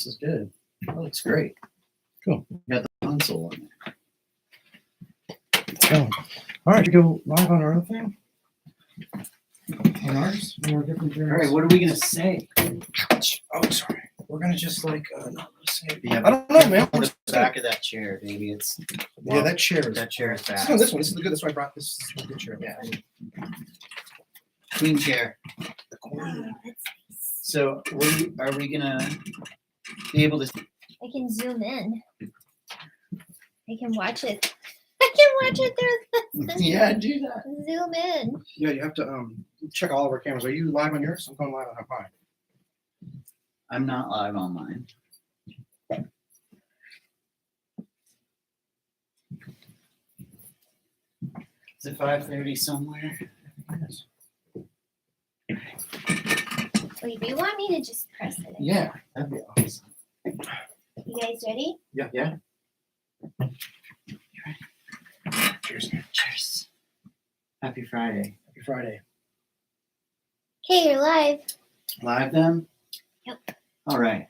This is good. That looks great. Cool. You got the console on there. Oh. All right, we go live on our other thing. On ours, on our different All right, what are we gonna say? Oh, sorry. We're gonna just like not say it. Yeah, I don't know, man. On We're the just gonna- back of that chair, maybe it's Yeah, that chair is. that chair is This back. one, this one. This is the good. That's why I brought this. This is a good chair. Yeah. Queen chair. The queen. So are we gonna be able to? I can zoom in. I can watch it. I can watch it through the Yeah, do that. zoom in. Yeah, you have to check all of our cameras. Are you live on yours? I'm going live on mine. I'm not live on mine. Is it 5:30 somewhere? Yes. Wait, do you want me to just press it? Yeah, that'd be awesome. You guys ready? Yeah. Cheers. Cheers. Happy Friday. Happy Friday. Okay, you're live. Live then? Yep. All right.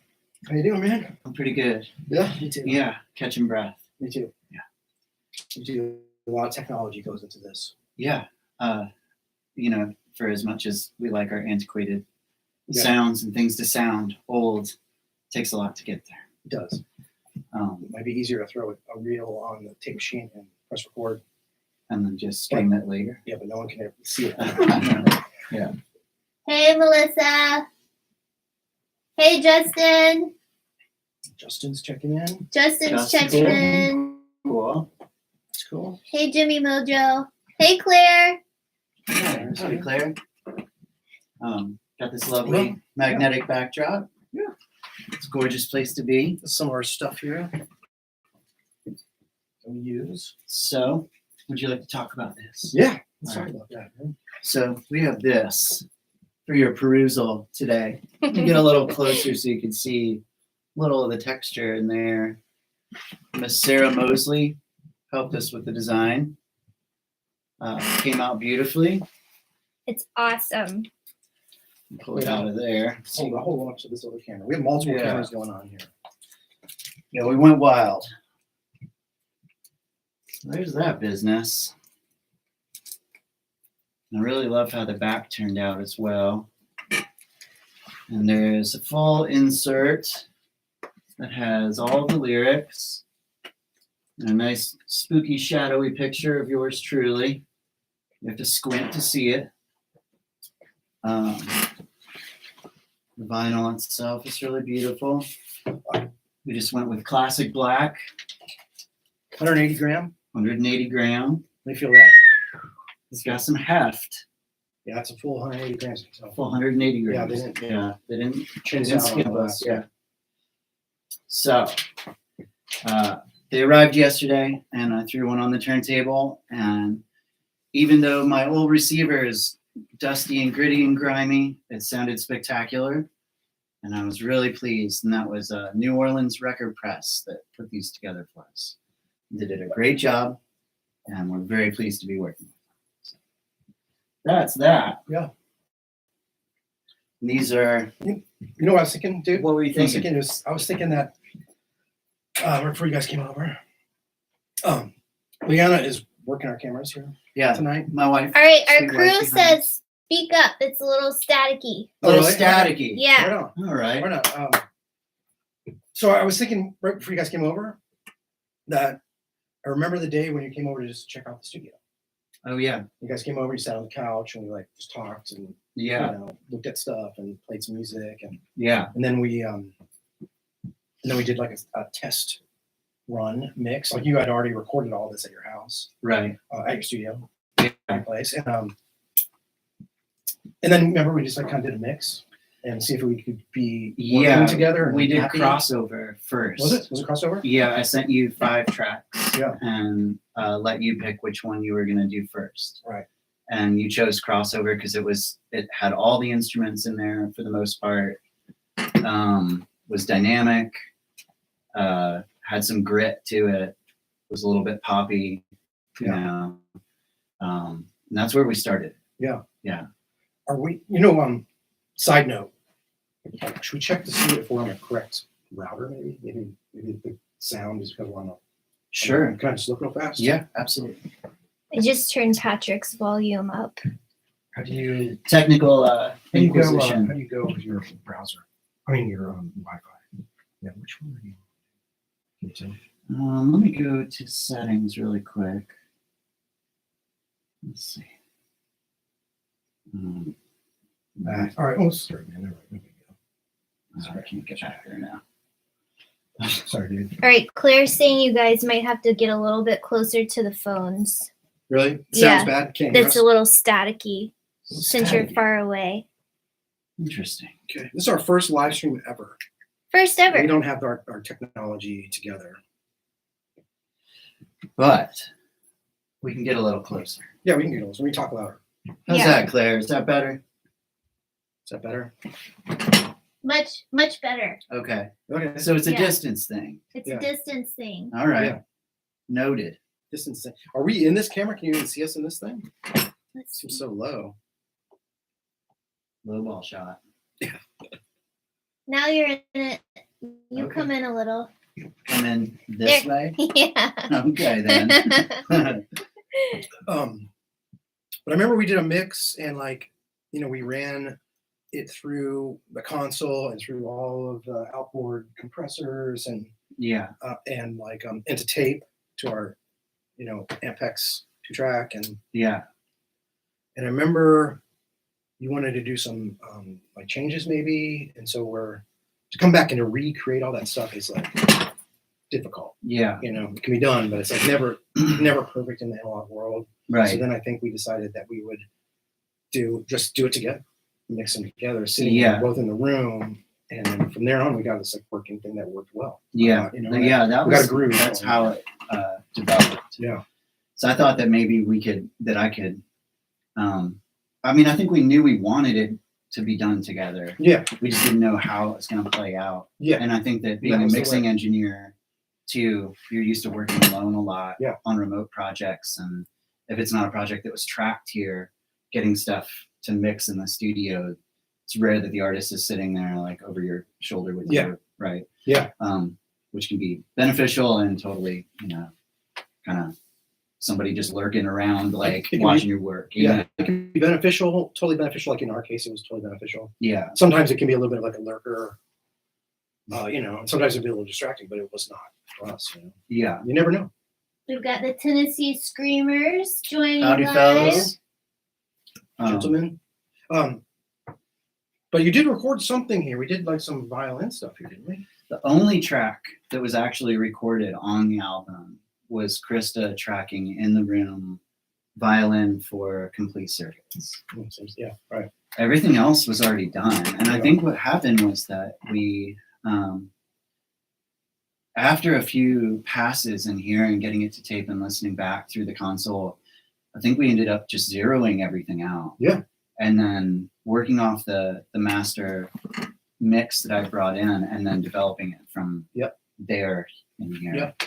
How you doing, man? I'm pretty good. Yeah, me too. Yeah, catching breath. Me too. Yeah. Me too. A lot of technology goes into this. Yeah. For as much as we like our antiquated Yeah. sounds and things to sound old, takes a lot to get there. It does. It might be easier to throw a reel on the tape machine and press record. And then just stream it later. Yeah, but no one can ever see it. Yeah. Hey, Melissa. Hey, Justin. Justin's checking in. Justin's Justin's checking cool. in. Cool. That's cool. Hey, Jimmy Mojo. Hey, Claire. Yeah, hey, Claire. Got this lovely magnetic backdrop. Yeah. It's a gorgeous place to be. Some of our stuff here that we use. So, would you like to talk about this? Yeah. Let's All talk right. about that, man. So, we have this for your perusal today. Get a little closer so you can see a little of the texture in there. Miss Sarah Mosley helped us with the design. Came out beautifully. It's awesome. Pull it out of there. Hold on to this other camera. We have multiple Yeah. cameras going on here. Yeah, we went wild. There's that business. I really love how the back turned out as well. And there's a full insert that has all the lyrics. And a nice spooky shadowy picture of yours truly. You have to squint to see it. The vinyl itself is really beautiful. We just went with classic black, 180 gram. 180 gram. Let me feel that. It's got some heft. Yeah, it's a full 180 grams. So. Full 180 Yeah, grams. they didn't- They didn't Chins didn't out on skip the us. last. Yeah. So they arrived yesterday, and I threw one on the turntable. And even though my old receiver is dusty and gritty and grimy, it sounded spectacular, and I was really pleased. And that was New Orleans Record Press that put these together for us. They did a great job, and we're very pleased to be working with them. So that's that. Yeah. And these are. You know what I was thinking, dude? What were you thinking? I was thinking that right before you guys came over, Leanna is working our cameras here Yeah, tonight. my wife. All right, our Sweet crew wife behind. says speak up. It's a little staticky. A little really? staticky. Yeah. Right on. All right. Right on. So I was thinking right before you guys came over that I remember the day when you came over to just check out the studio. Oh yeah. You guys came over, you sat on the couch, and we like just talked and Yeah. looked at stuff and played some music, and Yeah. then we did like a test run mix. Like you had already recorded all this at your house, Right. at your studio, Yeah. my place, and then remember we just like kind of did a mix and see if we could be working Yeah. together. And We did happy. crossover first. Was it crossover? Yeah, I sent you 5 tracks. Yeah. And let you pick which one you were gonna do first. Right. And you chose crossover because it had all the instruments in there for the most part. Was dynamic. Had some grit to it. Was a little bit poppy. You know. And that's where we started. Yeah. Yeah. Are we? Side note. Should we check to see if we're on the correct louder, maybe? Maybe the sound is because we're on a. Sure. Can I just look real fast? Yeah, absolutely. I just turned Patrick's volume up. How do you Technical how do you inquisition. go with your browser? I mean your Wi-Fi. Yeah, which one are you? Can you tell? Let me go to settings really quick. Let's see. All right, almost sorry, man. All right, there we go. I can't get back there now. Sorry, dude. All right, Claire's saying you guys might have to get a little bit closer to the phones. Really? Yeah, Sounds bad. Can't hear That's us? a little staticky since you're Staticky. far away. Interesting. Okay, this is our first live stream ever. First ever. We don't have our technology together. But we can get a little closer. Yeah, we can get those. Let me talk louder. How's Yeah. that, Claire? Is that better? Is that better? Much better. Okay. Okay. So it's a Yeah. distance thing. It's Yeah. a distance thing. All right. Yeah. Noted. Distance. Are we in this camera? Can you even see us in this thing? Let's Seems see. so low. Low ball shot. Now you're in it. You Okay. come in a little. Come in this There. way. Yeah. Okay then. But I remember we did a mix and we ran it through the console and through all of the outboard compressors and Yeah. into tape to our Ampex 2-track and Yeah. I remember you wanted to do some changes maybe, and so to come back and to recreate all that stuff is difficult. Yeah. It can be done, but it's never perfect in the analog world. So Right. then I think we decided that we would do it together, mix them together, sitting Yeah. both in the room, and then from there on we got this working thing that worked well. Yeah. Yeah. That we got was a groove that's going. how it developed. Yeah. So I thought that maybe I could. I think we knew we wanted it to be done together. Yeah. We just didn't know how it was going to play out. Yeah. And I think that being That a was the mixing way. engineer, too, you're used to working alone a lot Yeah. on remote projects. And if it's not a project that was tracked here, getting stuff to mix in the studio, it's rare that the artist is sitting there over your shoulder with Yeah. you, right? Yeah. Which can be beneficial and totally, kind of somebody just lurking around, It can be- watching your work. you Yeah, know? it can be beneficial, totally beneficial. Like in our case, it was totally beneficial. Yeah. Sometimes it can be a little bit like a lurker, and sometimes it'd be a little distracting, but it was not for us. Yeah. You never know. We've got the Tennessee Screamers joining Howdy, live. fellas. Gentlemen. But you did record something here. We did some violin stuff here, didn't we? The only track that was actually recorded on the album was Krista tracking in the room violin for complete circuits. Yeah, right. Everything else was already done. And I think what happened was that we, after a few passes in here and getting it to tape and listening back through the console, I think we ended up just zeroing everything out. Yeah. And then working off the master mix that I brought in and then developing it from there in here. Yep.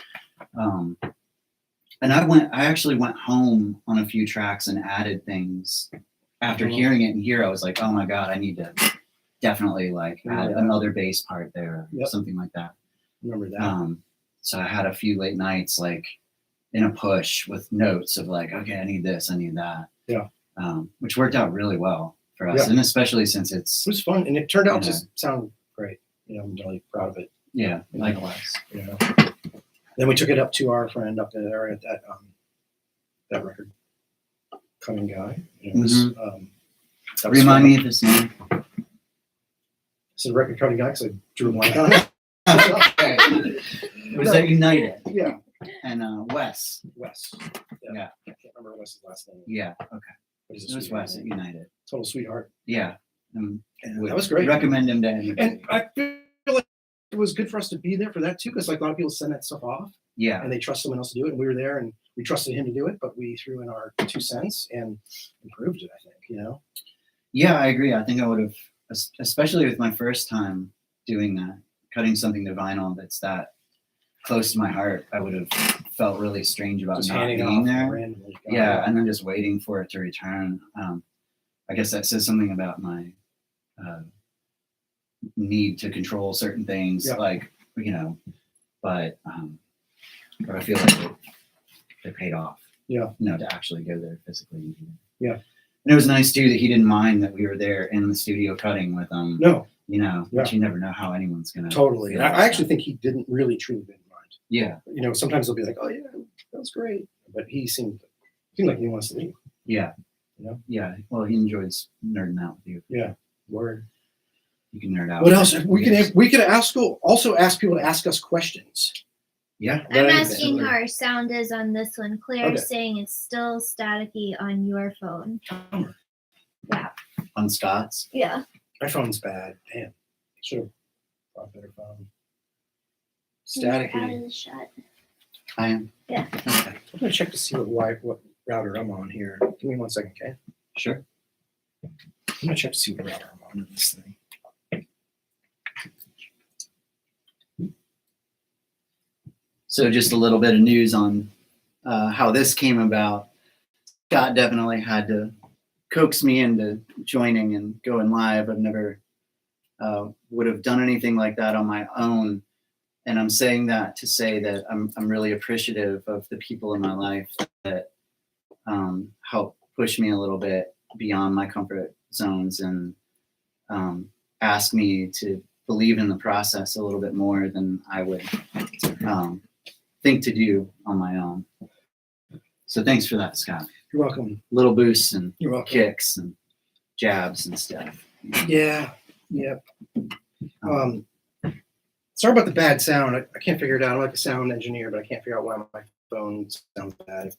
And I actually went home on a few tracks and added things after hearing it in here. I was like, oh my God, I need to definitely add another bass part there, or something like that. Remember that. So I had a few late nights in a push with notes of okay, I need this, I need that. Yeah. Which worked out really well for us. Yeah. And especially since It was fun, and it turned out Yeah. to sound great. I'm really proud of it. yeah, likewise. Then we took it up to our friend up there at that record cutting guy. That was Remind fun. me of his name. I said record cutting guy because I drew a blank on it. Okay. It was at United. Yeah, And Wes. Wes. Yeah. I can't remember Wes's last name. Yeah, okay. But he's a It was sweetheart, Wes at man. United. Total sweetheart. Yeah. And that was great. Recommend him to anybody. And I feel like it was good for us to be there for that too, because a lot of people send that stuff off Yeah. and they trust someone else to do it. And we were there and we trusted him to do it, but we threw in our 2 cents and improved it, I think, Yeah, I agree. I think I would have, especially with my first time doing that, cutting something to vinyl that's that close to my heart, I would have felt really strange about Just not handing it being off there. randomly. Yeah, and then just waiting for it to return. I guess that says something about my need to control certain things. Yeah. you know, but I feel like they paid off. Yeah. You know, to actually go there physically. And do that. Yeah. And it was nice too that he didn't mind that we were there in the studio cutting with him. No, You know, Yeah. but you never know how anyone's gonna. totally. feel And about I actually that. think he didn't really truly didn't mind. Yeah. You know, sometimes they'll be like, "Oh yeah, that was great," but he seemed like he wants to leave. Yeah. You know? Yeah. Well, he enjoys nerding out with you. Yeah. Word. You can nerd out. What with else? him. We could also ask people to ask us questions. Yeah. I'm Right. asking how our sound is on this one. Claire's Okay. saying it's still staticky on your phone. Bummer. Yeah. On Scott's. Yeah. My phone's bad. Damn. Should have brought a better phone. You're out of Staticky. the shot. I am. Yeah. Okay. I'm gonna check to see what router I'm on here. Give me 1 second, okay? Sure. I'm gonna check to see what router I'm on in this thing. So just a little bit of news on how this came about. Scott definitely had to coax me into joining and going live. I've never would have done anything like that on my own. And I'm saying that to say that I'm really appreciative of the people in my life that help push me a little bit beyond my comfort zones and ask me to believe in the process a little bit more than I would think to do on my own. So thanks for that, Scott. You're welcome. Little boosts and You're welcome. kicks and jabs and stuff. Yeah. Yep. Sorry about the bad sound. I can't figure it out. I'm like a sound engineer, but I can't figure out why my phone sounds bad.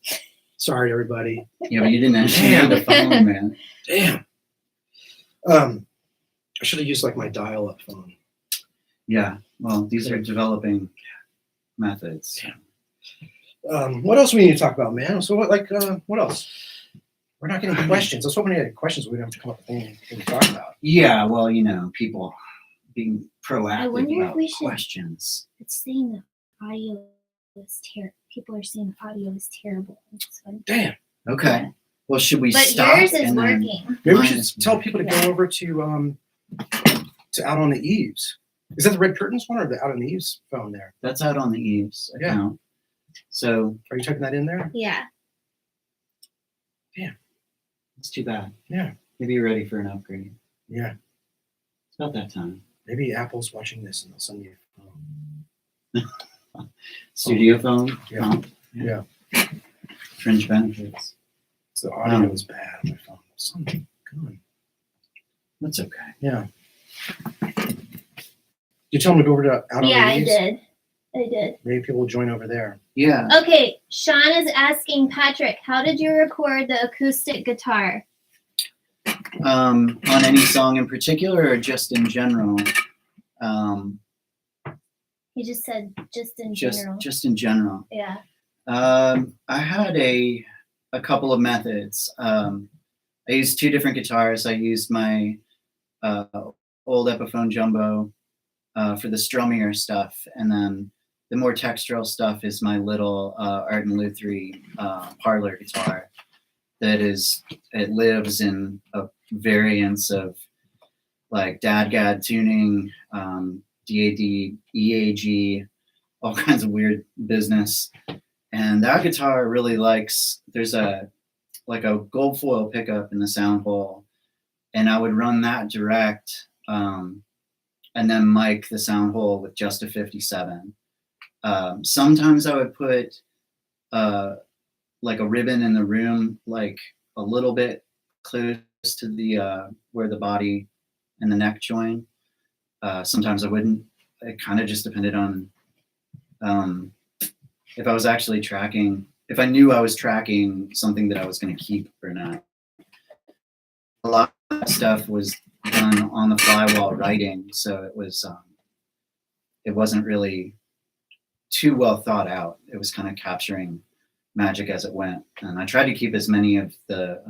Sorry, everybody. Yeah, but you didn't actually have the phone, man. Damn. I should have used like my dial-up phone. Yeah. Well, these are developing methods. What else we need to talk about, man? So what else? We're not getting questions. I was hoping we had questions. We'd have to come up with things to talk about. Yeah, well, you know, people being I wonder proactive if about we should- questions. It's saying the audio is terrible. People are saying the audio is terrible. It's funny. Damn. Okay. Well, should we But stop? yours is and then- working. Maybe we Mine should is- tell people to go over to Out on the Eaves. Is that the Red Curtains one or the Out on the Eaves phone there? That's out on the Eaves Yeah. account. So Are you typing that in there? Yeah. it's too bad. Yeah. Maybe you're ready for an upgrade. Yeah. It's about that time. Maybe Apple's watching this and they'll send you a phone. Studio phone. Yeah. Huh? Yeah. Fringe benefits. So the audio is bad on my phone. Something good. That's okay. Yeah. You tell them to go over to Out on Yeah, the I Eaves? did. I did. Maybe people will join over there. Yeah. Okay, Sean is asking Patrick, how did you record the acoustic guitar? On any song in particular or just in general? He just said just in Just general. just in general. Yeah. I had a couple of methods. I used two different guitars. I used my old Epiphone Jumbo for the strummier stuff, and then the more textural stuff is my little Art and Lutherie parlor guitar. It lives in a variance of like DADGAD tuning, DAD, EAG, all kinds of weird business. And that guitar really likes, there's a gold foil pickup in the sound hole, and I would run that direct and then mic the sound hole with just a 57. Sometimes I would put like a ribbon in the room, like a little bit close to the where the body and the neck join. Sometimes I wouldn't. It kind of just depended on if I was actually tracking, if I knew I was tracking something that I was going to keep or not. A lot of that stuff was done on the fly while writing, so it wasn't really too well thought out. It was kind of capturing magic as it went, and I tried to keep as many of the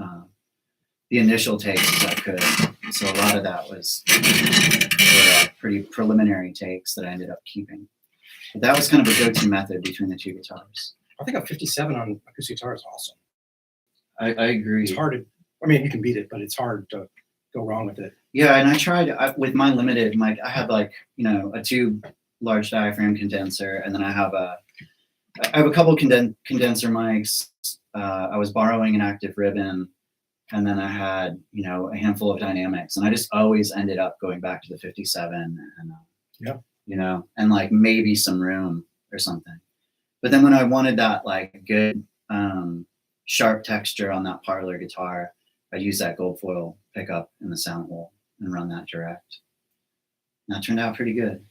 initial takes as I could. So a lot of that were pretty preliminary takes that I ended up keeping. But that was kind of a go-to method between the two guitars. I think a 57 on acoustic guitar is awesome. I agree. It's hard to, I mean, you can beat it, but it's hard to go wrong with it. Yeah, and I tried with my limited mic. I had like, you know, a tube large diaphragm condenser, and then I have a couple condenser mics. I was borrowing an active ribbon, and then I had, you know, a handful of dynamics, and I just always ended up going back to the 57 and you know, and like maybe some room or something. But then when I wanted that like good sharp texture on that parlor guitar, I'd use that gold foil pickup in the sound hole and run that direct. And that turned out pretty good.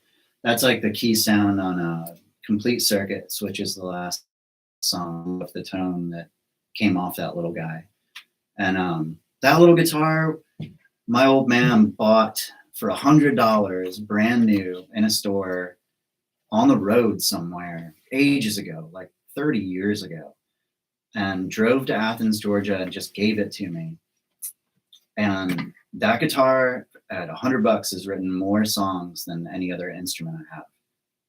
That's like the key sound on a Complete Circuits, which is the last song of the tone that came off that little guy. And that little guitar, my old man bought for $100 brand new in a store on the road somewhere ages ago, like 30 years ago, and drove to Athens, Georgia, and just gave it to me. And that guitar at $100 has written more songs than any other instrument I have.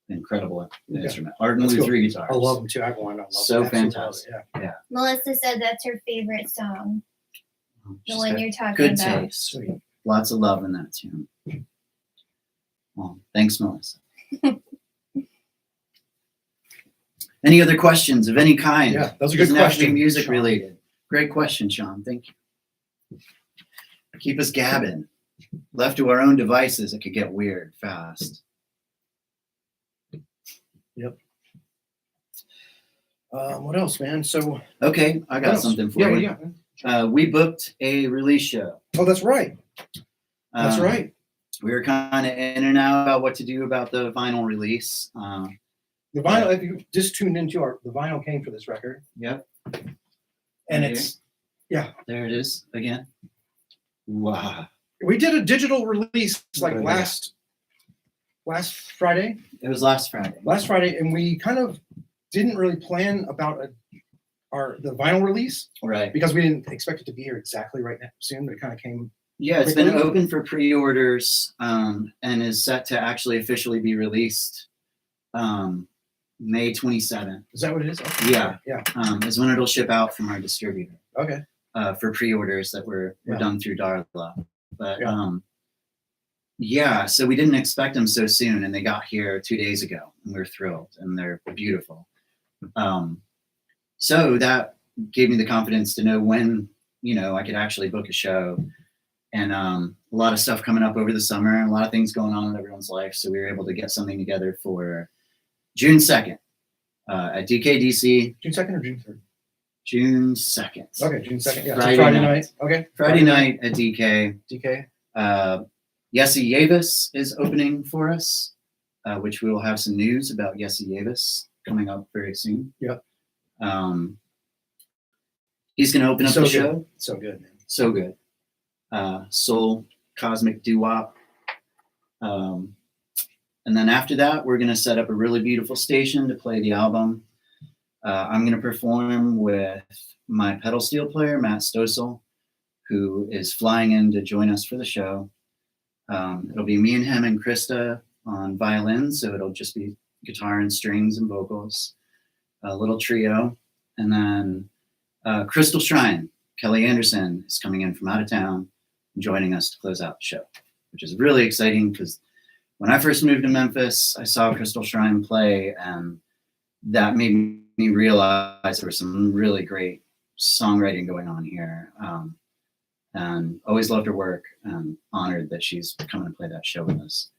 Incredible instrument. Art and That's Lou cool. 3 guitars. I love them too. I have one. I love So them. Absolutely fantastic. love it, Melissa said that's her favorite song. The She's one got you're talking good about. taste. Sweet. Lots of love in that tune. Well, thanks, Melissa. Any other questions of any kind? Yeah, that was a good Doesn't have to be question. music Sean. related. Great question, Sean. Thank you. Keep us gabbing. Left to our own devices, it could get weird fast. What else, man? So Okay, I what got else? something for Yeah, you. what do you got? We booked a release show. Oh, that's right. That's Um, right. We were kind of in and out about what to do about the vinyl release. The vinyl. If you just tuned into the vinyl came for this record, Yep. and Right it's There it is again. Wow. we did a digital release like Oh, yeah. last Friday. It was last Friday. Last Friday, and we kind of didn't really plan about the vinyl release Right. because we didn't expect it to be here exactly right now soon. But it kind of came. Yeah, it's been quickly. open for pre-orders and is set to actually officially be released May 27th. Is that what it is? Okay. Yeah. Yeah. Is when it'll ship out from our distributor Okay. for pre-orders that were Yeah. done through Darla. But Yeah. so we didn't expect them so soon, and they got here 2 days ago, and we're thrilled, and they're beautiful. So that gave me the confidence to know when, you know, I could actually book a show. And a lot of stuff coming up over the summer, and a lot of things going on in everyone's life. So we were able to get something together for June 2nd at DKDC. June 2nd or June 3rd? June 2nd. Okay, June 2nd. Yeah. Friday Friday night. night. Okay. Friday night at DK. Mm-hmm. DK. Yessie Eaves is opening for us, which we will have some news about Yessie Eaves coming up very soon. Yep. He's going to open up So the good. show. So good, man. So good. Soul, cosmic doo-wop. And then after that, we're going to set up a really beautiful station to play the album. I'm going to perform with my pedal steel player, Matt Stossel, who is flying in to join us for the show. It'll be me and him and Krista on violins, so it'll just be guitar and strings and vocals, a little trio. And then Crystal Shrine, Kelly Anderson, is coming in from out of town, joining us to close out the show, which is really exciting because when I first moved to Memphis, I saw Crystal Shrine play, and that made me realize there was some really great songwriting going on here. And always loved her work, and honored that she's coming to play that show with us.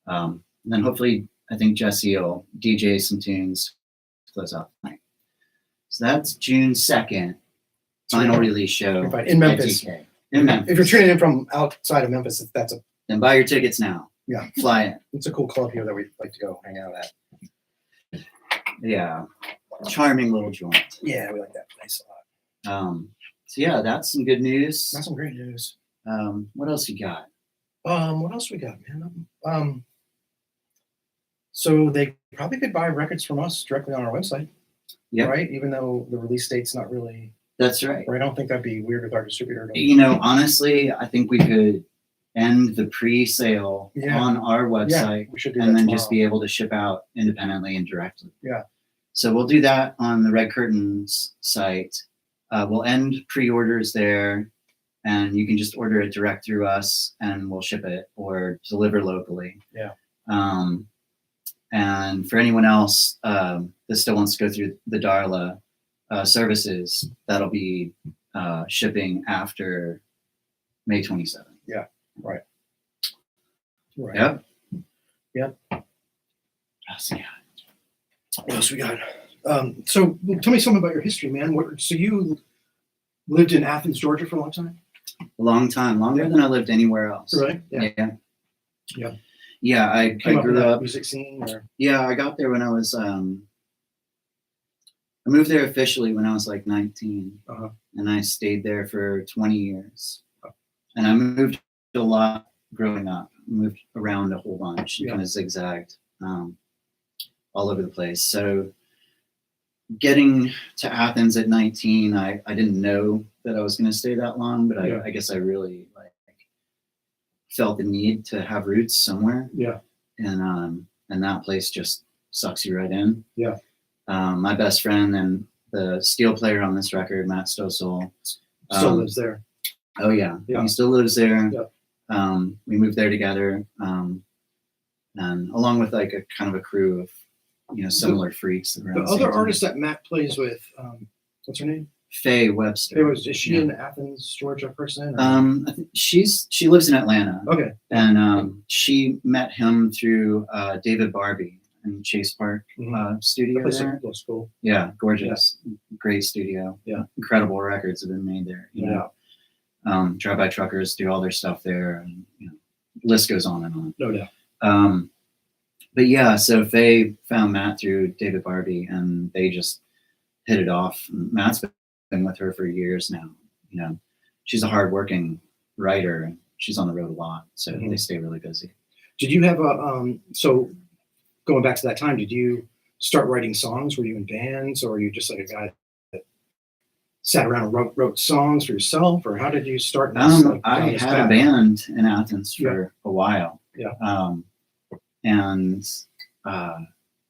And then hopefully, I think Jesse will DJ some tunes to close out the night. So that's June 2nd, final release show In Memphis. at DK. In Memphis. If you're tuning in from outside of Memphis, Then buy your tickets now. Yeah. Fly in. it's a cool club here that we like to go hang out at. Yeah. Charming little joint. Yeah, we like that place a lot. So yeah, that's some good news. That's some great news. What else you got? What else we got, man? So they probably could buy records from us directly on our website. Yeah. Right? Even though the release date's not really, That's right. or I don't think that'd be weird with our distributor. You know, honestly, I think we could end the pre-sale Yeah. on our Yeah, website we should do and that then tomorrow. just be able to ship out independently and directly. Yeah. So we'll do that on the Red Curtains site. We'll end pre-orders there, and you can just order it direct through us, and we'll ship it or deliver locally. Yeah. And for anyone else that still wants to go through the Darla services, that'll be shipping after May 27th. Right. Yep. Yep. So, yeah. What else we got? So tell me something about your history, man. So you lived in Athens, Georgia for a long time? A long time, longer than I lived anywhere else. Right. Yeah. Yeah. Yeah. Yeah, I Came up in grew that up. music scene, or Yeah, I got there when I was. I moved there officially when I was like 19, and I stayed there for 20 years. And I moved a lot growing up. Moved around a whole bunch, kind of zigzagged all over the place. So getting to Athens at 19, I didn't know that I was going to stay that long, but I guess I really like felt the need to have roots somewhere. Yeah. And that place just sucks you right in. Yeah. My best friend and the steel player on this record, Matt Stossel, still lives there. Oh yeah. Yeah. He still lives there. Yeah. We moved there together, and along with like a kind of a crew of similar freaks. The other artist that Matt plays with, what's her name? Faye Webster. Is she an Athens, Georgia person? I think she lives in Atlanta. Okay. And she met him through David Barbie in Chase Park studio there. Looks cool. Yeah, gorgeous, great studio. Yeah, incredible records have been made there. You know? Drive By Truckers do all their stuff there, and list goes on and on. No doubt. But yeah, so Faye found Matt through David Barbie, and they just hit it off. Matt's been with her for years now. She's a hardworking writer. She's on the road a lot, so they stay really busy. Did you have so going back to that time, did you start writing songs? Were you in bands, or were you just like a guy that sat around and wrote songs for yourself, or how did you start this? I had a band in Athens for a while. Yeah. And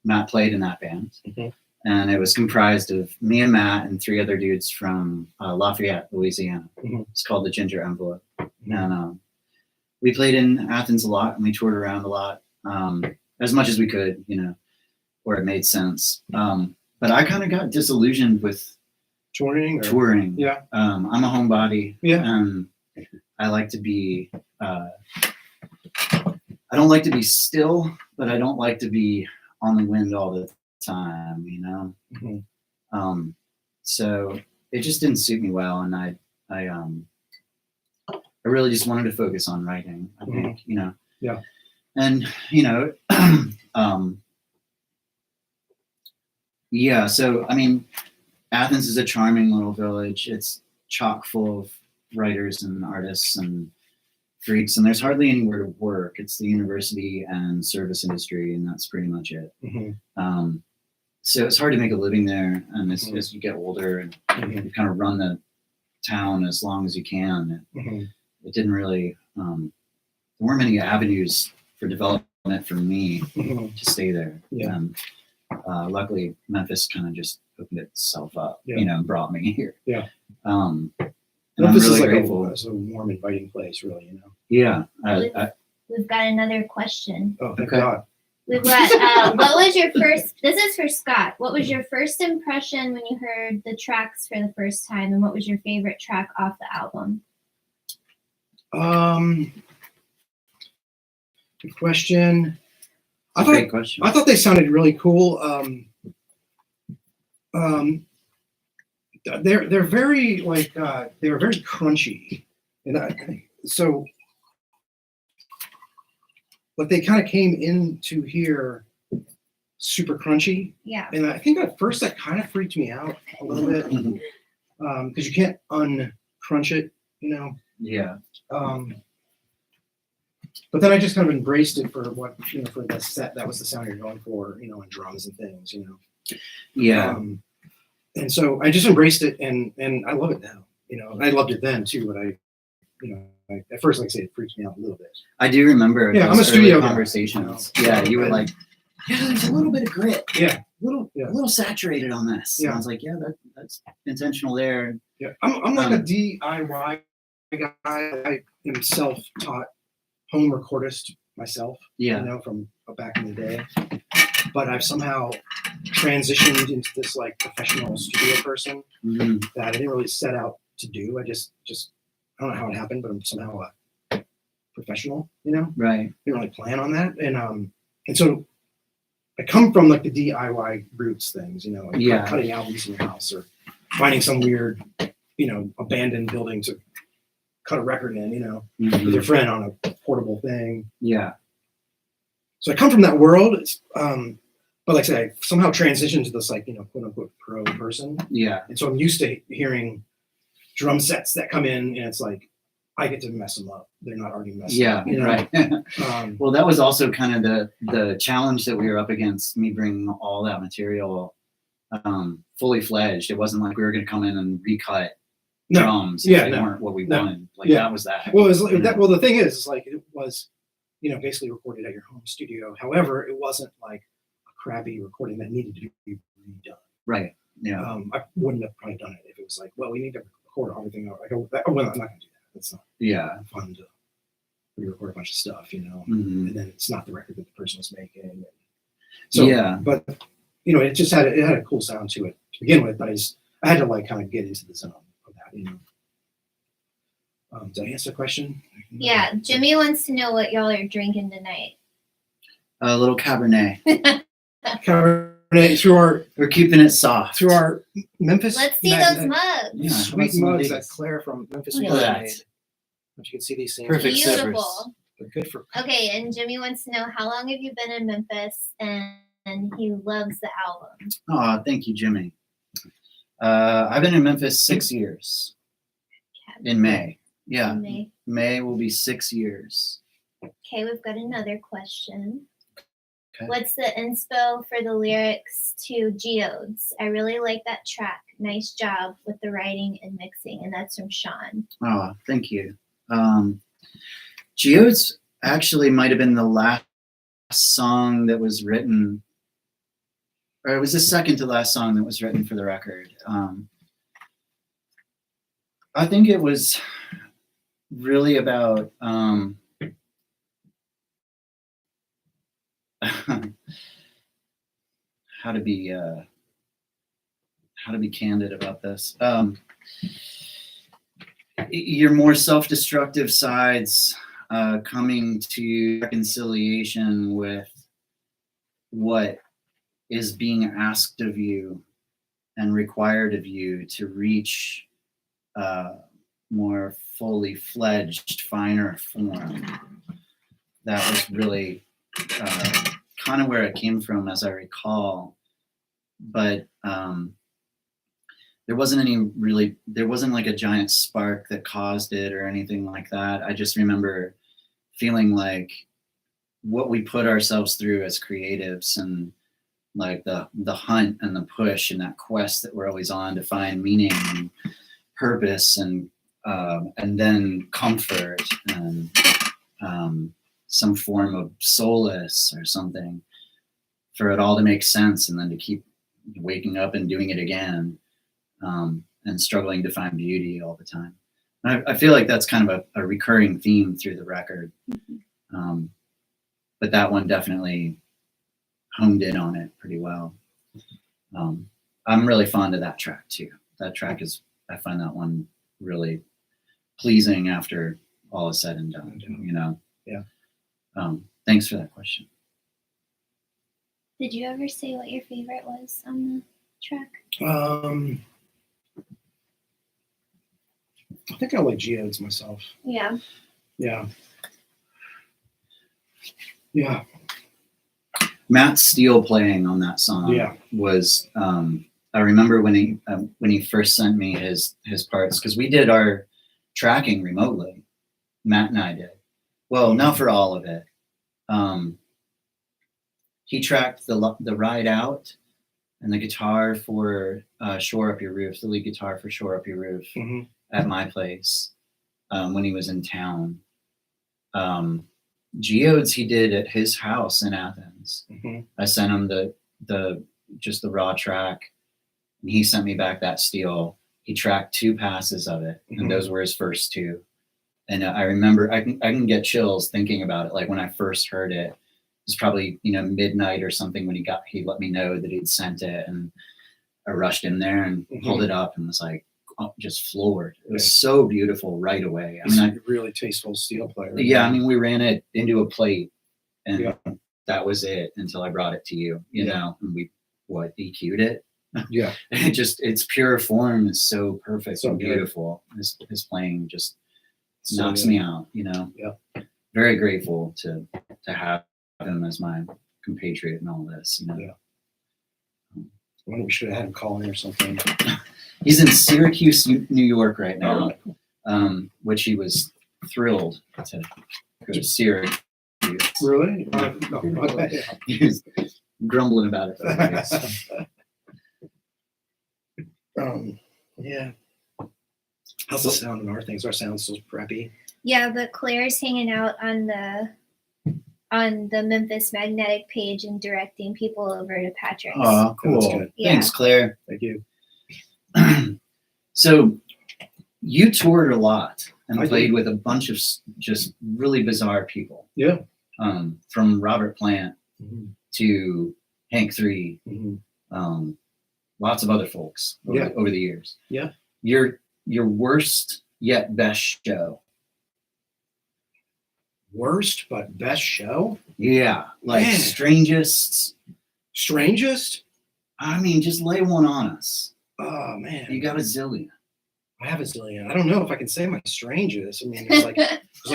Matt played in that band. And it was comprised of me and Matt and 3 other dudes from Lafayette, Louisiana. It's called the Ginger Envelope. And we played in Athens a lot, and we toured around a lot, as much as we could, where it made sense. But I kind of got disillusioned with touring. Yeah. I'm a homebody. Yeah. And I like to be. I don't like to be still, but I don't like to be on the wind all the time, So it just didn't suit me well, and I really just wanted to focus on writing. I think, Yeah. And yeah. So I mean, Athens is a charming little village. It's chock full of writers and artists and freaks, and there's hardly anywhere to work. It's the university and service industry, and that's pretty much it. So it's hard to make a living there, and as you get older and you kind of run the town as long as you can, it didn't really there weren't many avenues for development for me to stay there. And luckily Memphis kind of just opened itself up, and brought me here. And Memphis I'm really is like grateful. it's a warm, inviting place, really. Yeah. We've got another question. Oh, thank God. We've got, what was your first, this is for Scott. What was your first impression when you heard the tracks for the first time, and what was your favorite track off the album? Good question. Great question. I thought they sounded really cool. They're very like they were very crunchy, and so but they kind of came into here super crunchy. Yeah. And I think at first that kind of freaked me out a little bit because you can't uncrunch it, Yeah. But then I just kind of embraced it for what for the set. That was the sound you're going for, and drums and things, Yeah. And so I just embraced it, and I love it now. And I loved it then too. But at first, like I say, it freaked me out a little bit. I do remember. Yeah, I'm a studio guy, conversations. Yeah, you were like, yeah, there's a little bit of grit. Yeah, a little saturated on this. Yeah, and I was like, yeah, that's intentional there. Yeah, I'm like a DIY guy. I am self-taught home recordist myself. Yeah, from back in the day. but I've somehow transitioned into this like professional studio person that I didn't really set out to do. I just I don't know how it happened, but I'm somehow a professional, you know? Right. Didn't really plan on that. And so I come from like the DIY roots things, you know, like Yeah. cutting albums in your house or finding some weird, you know, abandoned building to cut a record in, you know, with your friend on a portable thing. Yeah. So I come from that world. But like I said, I somehow transitioned to this like, you know, quote unquote pro person. Yeah. And so I'm used to hearing drum sets that come in and it's like, I get to mess them up. They're not already messed up. You know? Right. Well, that was also kind of the challenge that we were up against, me bringing all that material fully fledged. It wasn't like we were going to come in and recut drums if they weren't what we wanted. Like that was that. Well, well, the thing is like it was, you know, basically recorded at your home studio. However, it wasn't like a crappy recording that needed to be redone. Right. Yeah. I wouldn't have probably done it if it was like, well, we need to record everything. Well, I'm not going to do that. It's not fun to re-record a bunch of stuff, you know, and then it's not the record that the person was making. So, but you know, it just had a cool sound to it to begin with. But I had to like kind of get into the zone of that, you know. Did I answer the question? Yeah, Jimmy wants to know what y'all are drinking tonight. A little Cabernet. Cabernet through our. We're keeping it soft. Through our Memphis. Let's see those mugs. Yeah, sweet mugs that Claire from Memphis Look at that. made. If you can see these things. Perfect Beautiful. sippers. They're good for. Okay, and Jimmy wants to know how long have you been in Memphis, and he loves the album. Oh, thank you, Jimmy. I've been in Memphis 6 years. In May. Yeah. May will be 6 years. Okay, we've got another question. Okay. What's the inspo for the lyrics to Geodes? I really like that track. Nice job with the writing and mixing. And that's from Sean. Oh, thank you. Geodes actually might have been the last song that was written, or it was the second to last song that was written for the record. I think it was really about how to be candid about this. Your more self-destructive sides coming to reconciliation with what is being asked of you and required of you to reach more fully fledged, finer form. That was really kind of where it came from, as I recall. But there wasn't like a giant spark that caused it or anything like that. I just remember feeling like what we put ourselves through as creatives, and like the hunt and the push and that quest that we're always on to find meaning and purpose and then comfort and some form of solace or something, for it all to make sense, and then to keep waking up and doing it again, and struggling to find beauty all the time. I feel like that's kind of a recurring theme through the record. But that one definitely honed in on it pretty well. I'm really fond of that track too. That track I find that one really pleasing after all is said and done, you know? Yeah. Thanks for that question. Did you ever say what your favorite was on the track? I think I like Geodes myself. Yeah. Yeah. Yeah. Matt Steele playing on that song was, I remember when he first sent me his parts, because we did our tracking remotely. Matt and I did. Well, not for all of it. He tracked the Ride Out and the guitar for Shore Up Your Roof, the lead guitar for Shore Up Your Roof at my place when he was in town. Geodes he did at his house in Athens. I sent him the raw track, and he sent me back that Steele. He tracked 2 passes of it, and those were his first 2. And I remember I can get chills thinking about it. Like when I first heard it, was probably, midnight or something when he let me know that he'd sent it, and I rushed in there and pulled it up and was like, just floored. It was so beautiful right away. I He's mean, a really tasteful steel player. yeah, I mean, we ran it into a plate, and that was it until I brought it to you, and we EQ'd it. Yeah. Its pure form is so perfect So and good. beautiful. His playing just So knocks good. me out, Yeah. Very grateful to have him as my compatriot and all this, Yeah. I wonder we should have had him call in or something. He's in Syracuse, New York right now, which he was thrilled to go to Syracuse. Really? He was grumbling about it for days. Yeah. How's the sound in our things? Our sound still crappy. Yeah, but Claire's hanging out on the Memphis Magnetic page and directing people over to Patrick's. Oh, That's cool. good. Yeah. Thanks, Claire. Thank you. So you toured a lot and I played did. with a bunch of just really bizarre people. Yeah. From Robert Plant Mm-hmm. to Hank 3, Mm-hmm. lots of other folks over the years. Yeah. Your worst yet best show. Worst but best show? Yeah, like Man. strangest. Strangest? I mean, just lay one on us. Oh man. You got a zillion. I have a zillion. I don't know if I can say my strangest. I mean, there's like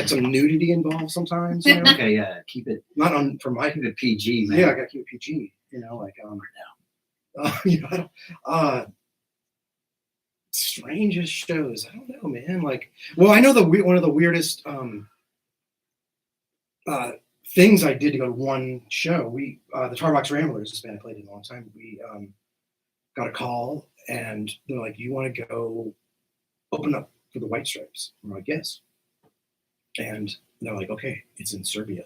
some nudity involved sometimes. You know? Okay, yeah, keep it For my keep it PG, man. Yeah, I gotta keep it PG. Strangest shows. I don't know, man. Well, I know one of the weirdest things I did to go to one show. We the Tarbox Ramblers, this band I played in a long time. We got a call and they're like, "You want to go open up for the White Stripes?" I'm like, "Yes." And they're like, "Okay, it's in Serbia."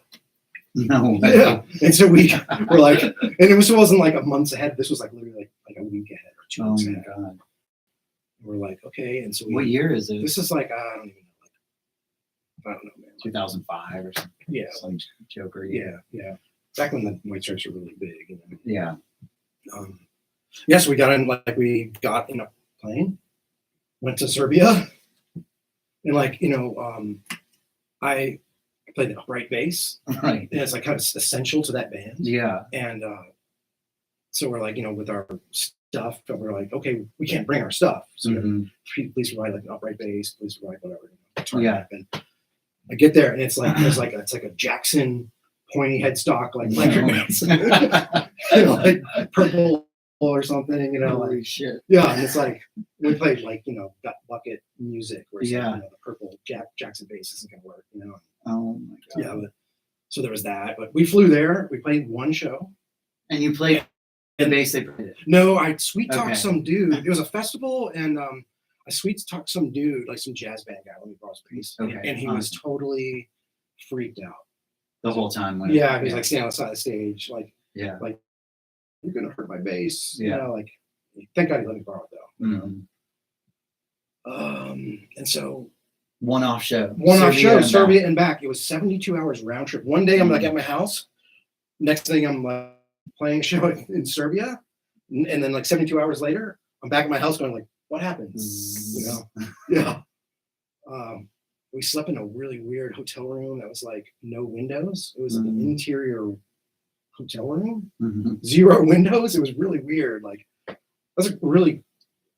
No. Yeah. And so we were like, and it wasn't like a month ahead. This was like literally like a week ahead or 2 Oh weeks my ahead. god. And we're like, okay. And so What year is it? This is like, I don't even know. I don't know, man. 2005 or something. Yeah. Some Joker. Yeah. Back when the White Stripes were really big, Yeah. Yes, we got in a plane, went to Serbia, and I played the upright bass. Right. And it's like kind of essential to that band. Yeah. And so we're like, with our stuff, we're like, okay, we can't bring our stuff. So please provide like an upright bass, please provide whatever. Yeah. And I get there and it's like it's like a Jackson pointy headstock, like electric bass. Like purple or something, Holy shit. Yeah, and it's like we played gut bucket music where it's Yeah. the purple Jackson bass isn't gonna work, Oh my god. Yeah, so there was that. But we flew there, we played one show. And you played the bass they played it. No, I sweet talked Okay. some dude. It was a festival and I sweet talked some dude, like some jazz band guy, let me borrow his bass. Okay, And he was totally freaked out. The whole time when Yeah, he was like standing on the side of the stage, like, yeah. "You're gonna hurt my bass." Yeah. Thank God he let me borrow it though. Mhm. And so One-off show. one-off show, and Serbia back. and back. It was 72 hours round trip. One day I'm like at my house. Next thing I'm playing a show in Serbia, and then 72 hours later, I'm back at my house going like, "What happened?" Yeah. We slept in a really weird hotel room that was like no windows. It was like an interior hotel room, Mhm. 0 windows. It was really weird. That's a really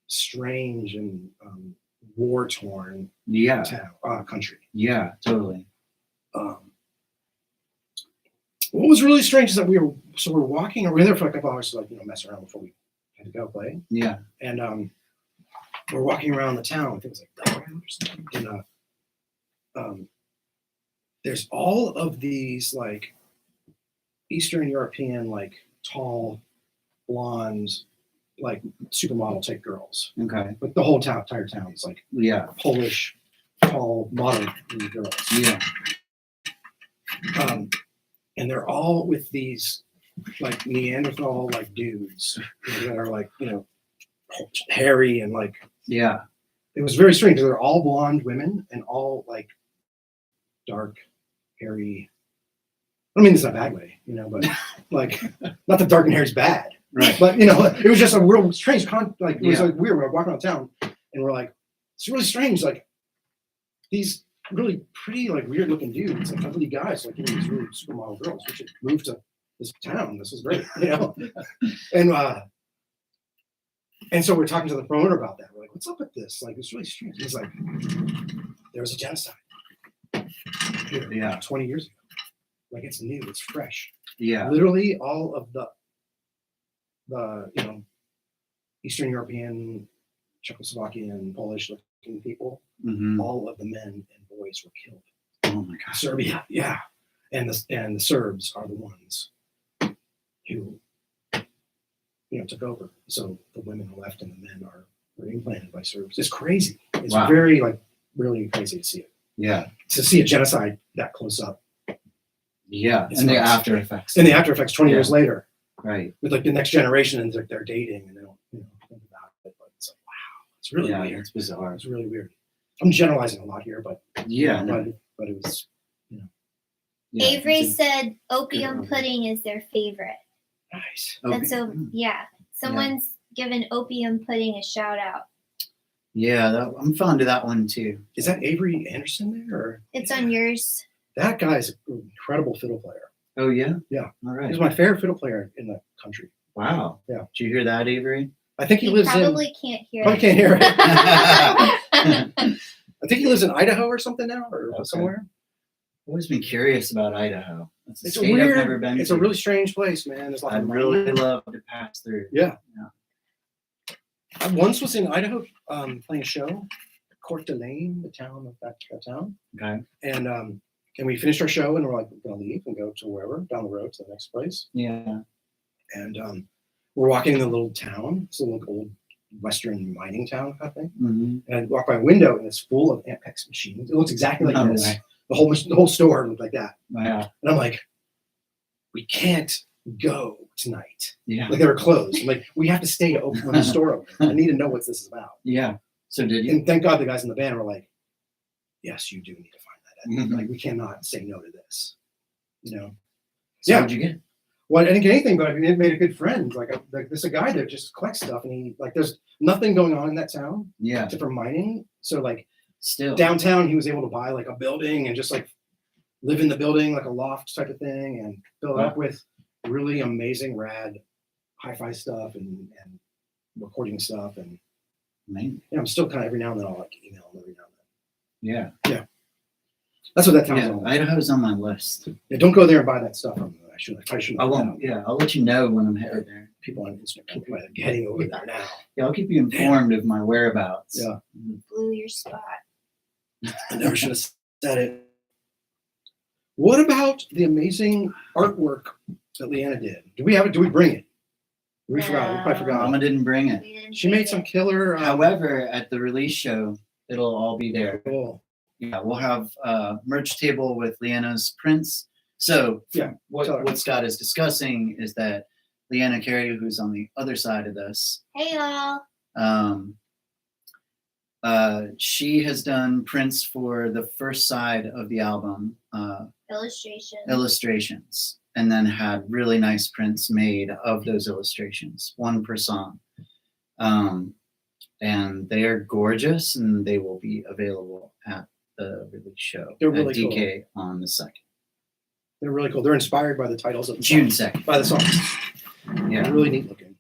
strange and war torn Yeah. country. Yeah, totally. What was really strange is that we're walking, or we were there for a couple hours to mess around before we had to go play. Yeah. And we're walking around the town. I think it was like Delaware or something. And there's all of these Eastern European tall, blonde, supermodel type girls. Okay. But the whole entire town is Yeah. Polish, tall, modern girls. Yeah. And they're all with these Neanderthal dudes that are hairy and Yeah. it was very strange. They're all blonde women and all dark, hairy, I mean this in a bad way, you know, but like not that dark and hair is bad. Right. But you know, it was just a real strange like it was Yeah. like weird. We were walking around town and we're like, it's really strange, like these really pretty, like weird looking dudes, like ugly guys, like these really supermodel girls. We should move to this town. This is great, you know. And so we're talking to the promoter about that. We're like, what's up with this? Like, it's really strange. He's like, there was a genocide here, Yeah. 20 years ago. Like, it's new, it's fresh. Yeah. Literally, all of the you know, Eastern European, Czechoslovakian, Polish-looking people, Mhm. all of the men and boys were killed. Oh my gosh. Serbia, yeah, and the Serbs are the ones who, you know, took over. So the women are left and the men were implanted by Serbs. It's crazy. It's Wow. very, like, really crazy to see it. Yeah. To see a genocide that close up. Yeah. It's And the nuts. after effects. And the after effects 20 years later Right. with like the next generation and they're dating and they don't, you know, think about it. But it's like, wow, it's really Yeah, weird. it's bizarre. It's really weird. I'm generalizing a lot here, but Yeah. No. but it was Yeah, Avery it's said opium one. pudding is their favorite. nice. That's so okay. yeah. Someone's given opium pudding a shout out. Yeah, I'm fond of that one too. Is that Avery Anderson there? Or It's on yours. that guy's an incredible fiddle player. Oh yeah. Yeah. All right. He's my favorite fiddle player in the country. Wow. Yeah. Did you hear that, Avery? I think he You lives probably can't hear Probably it. can't hear it. I've I think he lives in Idaho or something now, or Okay. somewhere. always been curious about Idaho. That's a It's a state weird. I've never been It's to. a really strange place, man. There's a lot I'd of really mining. love to pass through. Yeah. Yeah. I once was in Idaho playing a show, Coeur d'Alene, the town of that town, Okay. and we finished our show and we're like, we're gonna leave and go to wherever down the road to the next place. Yeah. And we're walking in the little town. It's a little old Western mining town kind of thing. Mm-hmm. And I walk by a window and it's full of Ampex machines. It looks exactly like No this. way. The whole store looked like that. Wow. And I'm like, we can't go tonight. Yeah. Like they were closed. I'm like, we have to stay to open when the store opens. I need to know what this is about. Yeah. So did you? And thank God the guys in the band were like, yes, you do need to find that. Mhm. Like we cannot say no to this. You know. So Yeah. what'd you get? Well, I didn't get anything, but I made a good friend. Like there's a guy that just collects stuff, and he like there's nothing going on in that town Yeah. except for mining. So like Still. downtown, he was able to buy like a building and just like live in the building, like a loft type of thing, and fill it up with really amazing, rad, hi-fi stuff and recording stuff. And Man. yeah, I'm still kind of every now and then I'll like email him every now and then. Yeah. That's what that town's Yeah. all. Idaho's on my list. Yeah, don't go there and buy that stuff. I probably shouldn't. I won't. Yeah. I'll let you know when I'm headed there. People on Instagram are heading over there now. Yeah. I'll keep you informed of my whereabouts. Yeah. Blew your spot. I never should have said it. What about the amazing artwork that Leanna did? Do we have it? Do we bring it? We forgot. We probably forgot. Mama didn't bring it. We didn't She take made some it. killer. However, at the release show, it'll all be there. Cool. Yeah, we'll have a merch table with Leanna's prints. So Yeah, tell her. what Scott is discussing is that Leanna Carey, who's on the other side of this, Hey y'all. she has done prints for the first side of the album, Illustration. illustrations, and then had really nice prints made of those illustrations, one per song. And they are gorgeous, and they will be available at the release show They're at really DK on the 2nd. They're really cool. They're inspired by the titles of the June songs. 2nd. By the songs. Yeah. They're really neat looking.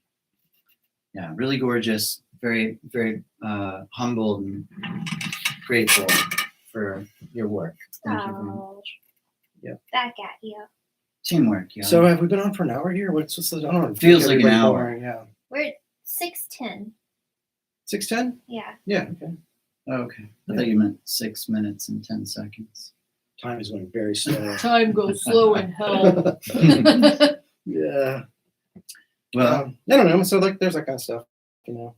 Yeah, really gorgeous. Very, very humbled and grateful for your work. Thank you very much. Oh. Yeah. Back at you. Teamwork, yeah. So have we been on for an hour here? What's the? I don't know. Feels like an Everybody hour. boring, Yeah. We're at 6:10. 6:10. Yeah. Yeah. Okay. Okay. I thought you meant 6 minutes and 10 seconds. Time is going very slow. Time goes slow in hell. Yeah. Well, I don't know. So like, there's that kind of stuff, you know.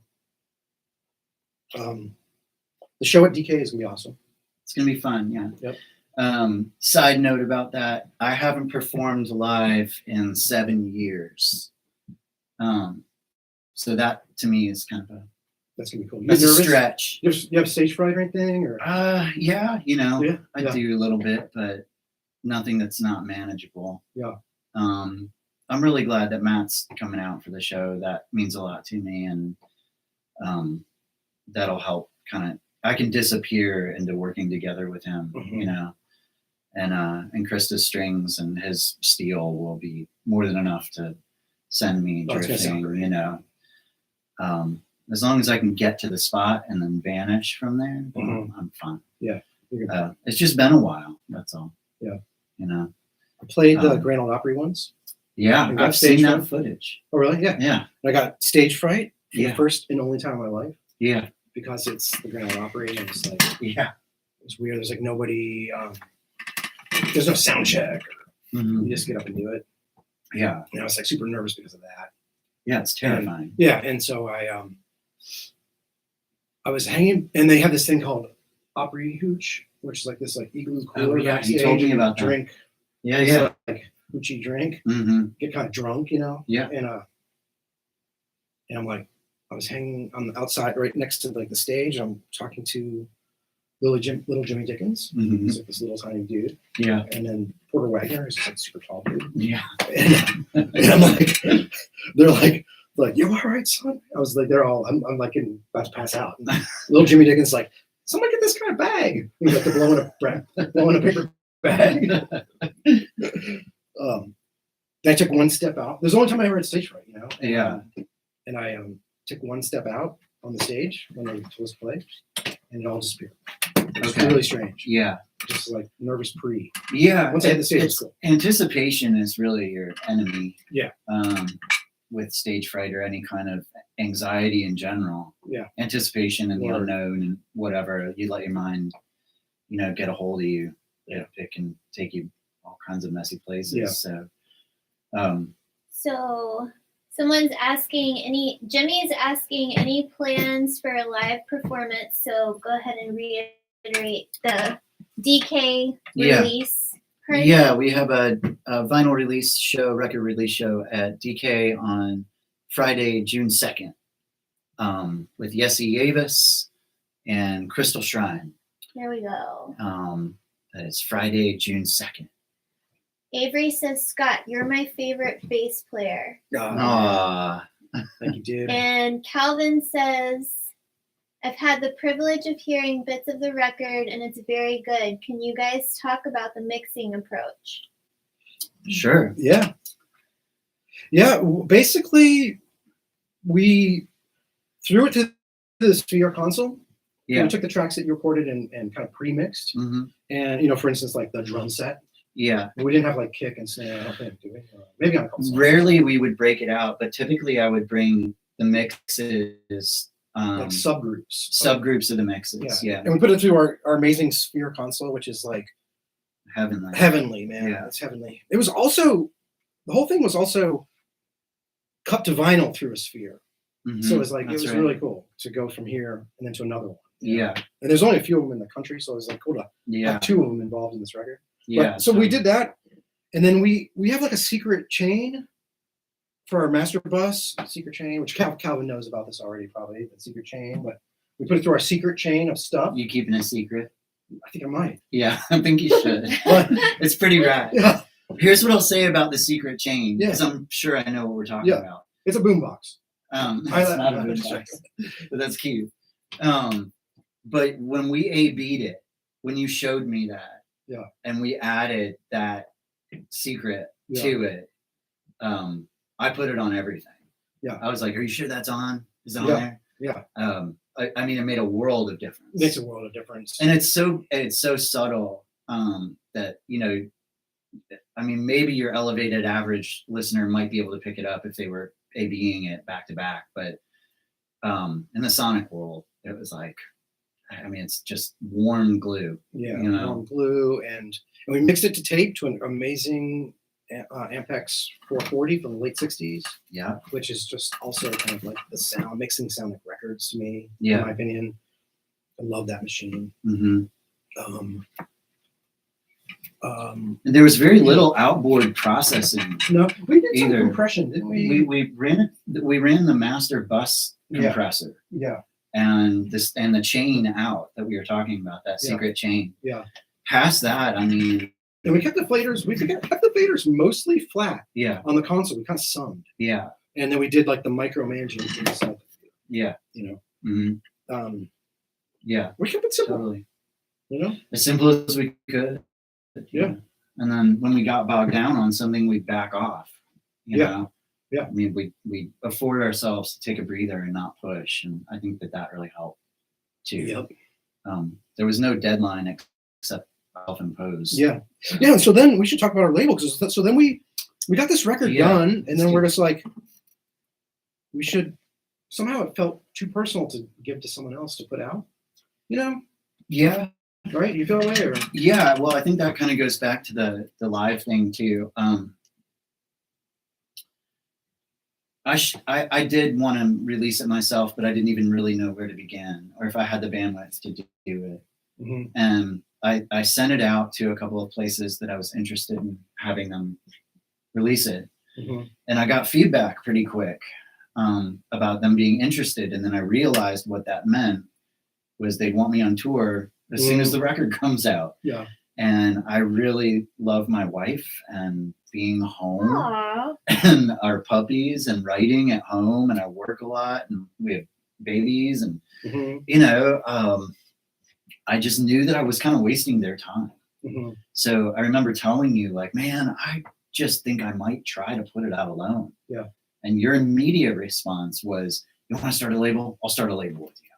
The show at DK is gonna be awesome. it's going to be fun, yeah. Yep. Side note about that, I haven't performed live in 7 years. So that to me is kind of That's gonna be cool. You that's a nervous? stretch. You have stage fright or anything? Or Yeah, you know, yeah, I yeah. do a little bit, but nothing that's not manageable. Yeah. I'm really glad that Matt's coming out for the show. That means a lot to me, and that'll help I can disappear into working together with him, you know, and Krista's strings and his steel will be more than enough to send me Oh, it's gonna sound drifting, great. you know. As long as I can get to the spot and then vanish from there, I'm fine. Yeah. It's just been a while. That's all. Yeah. You know. I played the Grand Ole Opry once. Yeah, You got I've seen stage that fright? footage. Oh, really? Yeah. Yeah. I got stage fright for Yeah. the first and only time in my life Yeah. because it's the Grand Ole Opry and it's like Yeah. it's weird. There's like nobody. There's no sound check. Mhm. You just get up and do it. Yeah. And I was like super nervous because of that. Yeah. It's terrifying. Yeah, and so I was hanging, and they had this thing called Opry Hooch, which is like this like igloo cooler yeah, you backstage. told me and about that. drink. Yeah. It's Yeah. like hoochie drink. Mm-hmm. Get kind of drunk, you know. Yeah. And I'm like, I was hanging on the outside, right next to like the stage. I'm talking to little Jimmy Dickens. Mhm. He's like this little tiny dude, Yeah. and then Porter Wagner is like super tall dude. Yeah. And I'm like, they're like, you all right, son? I was like, I'm like about to pass out. And little Jimmy Dickens like, someone get this guy a bag. He's like blowing a paper bag. I took one step out. There's the only time I ever had stage fright, you know? Yeah. And I took one step out on the stage when they were supposed to play, and it all disappeared. It was Okay. really strange. Yeah. Just like nervous pre. Yeah. Once I hit the stage, it's it's cool. Anticipation is really your enemy. Yeah. With stage fright or any kind of anxiety in general. Yeah. Anticipation and the Word. unknown and whatever, you let your mind, you know, get a hold of you. Yeah. It can take you all kinds of messy places. Yeah. So So someone's asking Jimmy's asking any plans for a live performance. So go ahead and reiterate the DK Yeah. release. Current- yeah, we have a vinyl release show, record release show at DK on Friday, June 2nd, with Yessie Eaves and Crystal Shrine. Here we go. That is Friday, June 2nd. Avery says, Scott, you're my favorite bass player. Aww. Thank you, dude. And Calvin says, I've had the privilege of hearing bits of the record and it's very good. Can you guys talk about the mixing approach? Sure. Yeah. Basically, we threw it to the Sphere console. Yeah. We took the tracks that you recorded and kind of pre-mixed. hmm And, you know, for instance, like the drum set, Yeah. we didn't have like kick and snare. I don't think, do we? Maybe on a couple songs. Rarely we would break it out, but typically I would bring the mixes, Like subgroups. subgroups of the mixes. Yeah. And we put it through our amazing Sphere console, which is like Heavenly. heavenly, man. Yeah. It's heavenly. It was also, the whole thing was also cut to vinyl through a Sphere. Mhm. So it was like, That's it was right. really cool to go from here and then to another one. you know? Yeah. And there's only a few of them in the country. So it was like cool to Yeah. have two of them involved in this record. Yeah. But, so we did that. And then we have like a secret chain for our master bus, secret chain, which Calvin knows about this already, probably, the secret chain. But we put it through our secret chain of stuff. You keeping it secret? I think I might. Yeah, I think you should. But, It's pretty rad. yeah, Here's what I'll say about the secret chain, Yeah. because I'm sure I know what we're talking Yeah. about. it's a boombox. It's not a boombox, but that's cute. But when we A/B'd it, when you showed me that, Yeah. and we added that secret Yeah. to it, I put it on everything. Yeah. I was like, "Are you sure that's on? Is it on Yeah. there?" Yeah. I mean, it made a world of difference. Makes a world of difference. And it's so subtle that, you know, I mean, maybe your elevated average listener might be able to pick it up if they were A/Bing it back to back, but in the sonic world, it was like, I mean, it's just warm glue. Yeah, you know. warm glue, and we mixed it to tape to an amazing Ampex 440 from the late 60s, Yeah. which is just also kind of like the sound, mixing sound like records to me, Yeah. in my opinion. I love that machine. hmm Um, And there was very little outboard processing. no, we did some Either. compression, didn't we? We ran the master bus Yeah. compressor Yeah, and the chain out that we were talking about, that Yeah. secret chain. Yeah. Past that, I mean, And we kept the faders. We kept the faders mostly flat Yeah, on the console. We kind of summed, yeah, and then we did like the micromanaging inside. yeah. You hmm know, Yeah, we kept it simple. totally. You know, As simple as we could. Yeah. And then when we got bogged down on something, we back off. You Yeah. know? Yeah. I mean, we afford ourselves to take a breather and not push, and I think that really helped too. Yep. There was no deadline except self-imposed. Yeah. Yeah. So then we should talk about our label, because so then we got this record Yeah. done, and then we're just like, we should somehow, it felt too personal to give to someone else to put out. You know, Yeah. right? You feel that way, or Yeah. Well, I think that kind of goes back to the live thing too. I did want to release it myself, but I didn't even really know where to begin or if I had the bandwidth to do it. Mhm. And I sent it out to a couple of places that I was interested in having them release it. Mhm. And I got feedback pretty quick about them being interested. And then I realized what that meant was they want me on tour as soon as the record comes out. Yeah. And I really love my wife and being home Aww. and our puppies and writing at home, and I work a lot and we have babies, and Mhm. you know, I just knew that I was kind of wasting their time. Mhm. So I remember telling you, like, man, I just think I might try to put it out alone. Yeah. And your immediate response was, you want to start a label? I'll start a label with you.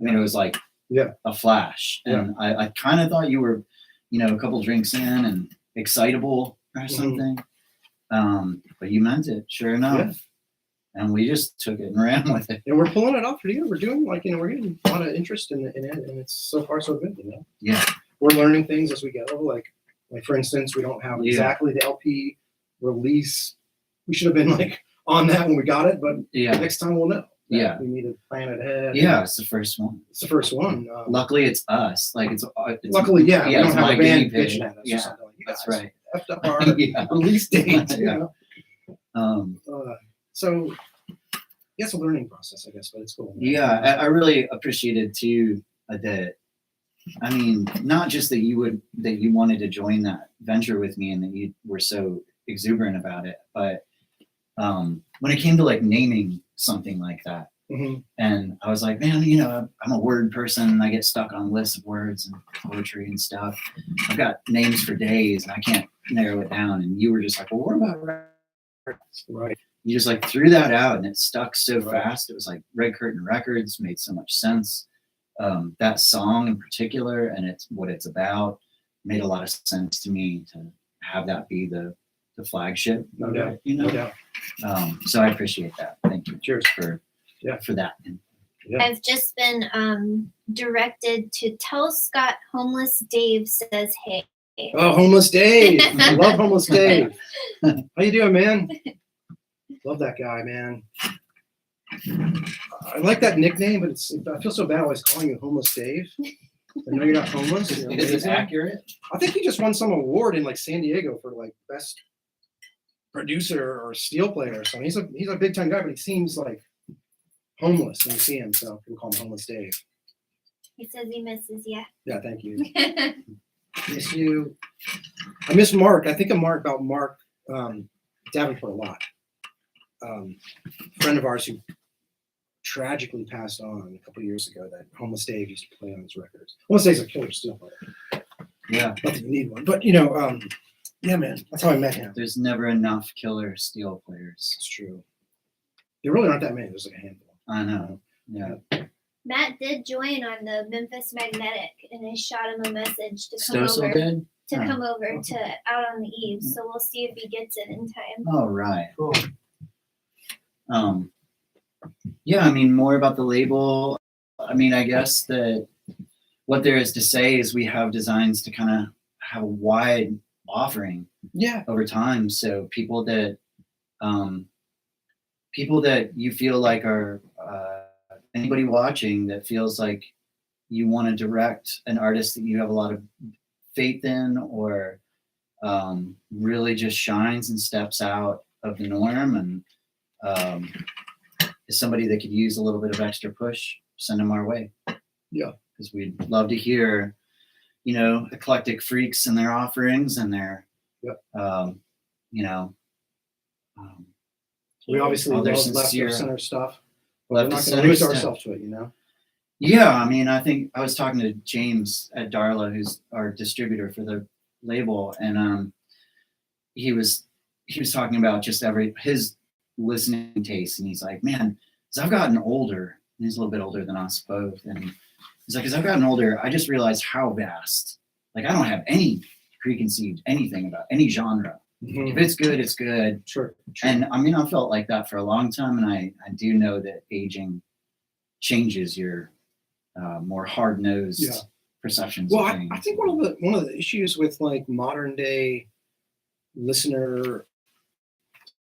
I mean, it was like a flash. And I kind of thought you were, you know, a couple drinks in and excitable or something. But you meant it, sure enough. Yeah. And we just took it and ran with it. And we're pulling it off together. We're doing we're getting a lot of interest in it, and it's so far so good. You know. Yeah. We're learning things as we go. Like for instance, we don't have exactly the LP release. We should have been like on that when we got it, but next time we'll know. Yeah. We need to plan it ahead. Yeah, it's the first one. It's the first one. Luckily, it's us. Like it's luckily, we don't it's have my a band guinea pig. bitching at us or something. Like, you That's guys right. effed up our release date. You know? So it's a learning process, I guess, but it's cool. Yeah, I really appreciated too that. I mean, not just that you wanted to join that venture with me and that you were so exuberant about it, but when it came to like naming something like that, and I was like, man, you know, I'm a word person. I get stuck on lists of words and poetry and stuff. I've got names for days and I can't narrow it down. And you were just like, well, what about records? Right. You just like threw that out and it stuck so fast. It was like Red Curtain Records made so much sense. That song in particular and it's what it's about made a lot of sense to me to have that be the flagship. No doubt. You know? No doubt. So I appreciate that. Thank you. Cheers for that. Yeah. I've just been directed to tell Scott Homeless Dave says hey. Oh, Homeless Dave. I love Homeless Dave. How you doing, man? Love that guy, man. I like that nickname, but I feel so bad always calling you Homeless Dave. I know you're not homeless. Is it accurate? I think he just won some award in like San Diego for like best producer or steel player or something. He's a big time guy, but he seems like homeless when you see him, so we call him Homeless Dave. He says he misses you. Yeah, thank you. Miss you. I miss Mark. I think of Mark Davenport a lot. Friend of ours who tragically passed on a couple of years ago. That Homeless Dave used to play on his records. Homeless Dave's a killer steel player. Yeah. Not that you need one, but you know, yeah, man, that's how I met him. There's never enough killer steel players. It's true. There really aren't that many. There's like a handful. I know. Yeah. Matt did join on the Memphis Magnetic, and I shot him a message to come Stossel over did? come over to out on the Eaves. So we'll see if he gets it in time. All right. Cool. Yeah, I mean, more about the label. I mean, I guess that what there is to say is we have designs to kind of have a wide offering over time. So people that you feel like are anybody watching that feels like you want to direct an artist that you have a lot of faith in or really just shines and steps out of the norm and is somebody that could use a little bit of extra push, send them our way. Yeah. Because we'd love to hear, eclectic freaks and their offerings and their, Yep. you know, um, We obviously Oh, love there's left sincere- of center stuff, but Left we're of not going center to lose stuff. ourselves to it, you know? Yeah, I mean, I think I was talking to James at Darla, who's our distributor for the label, and he was talking about just his listening taste, and he's like, man, as I've gotten older, and he's a little bit older than us both, and he's like, as I've gotten older, I just realized how vast. Like, I don't have any preconceived anything about any genre. If it's good, it's good. Sure. And I mean, I felt like that for a long time, and I do know that aging changes your more hard-nosed Yeah. perceptions Well, of I things. think one of the issues with like modern day listener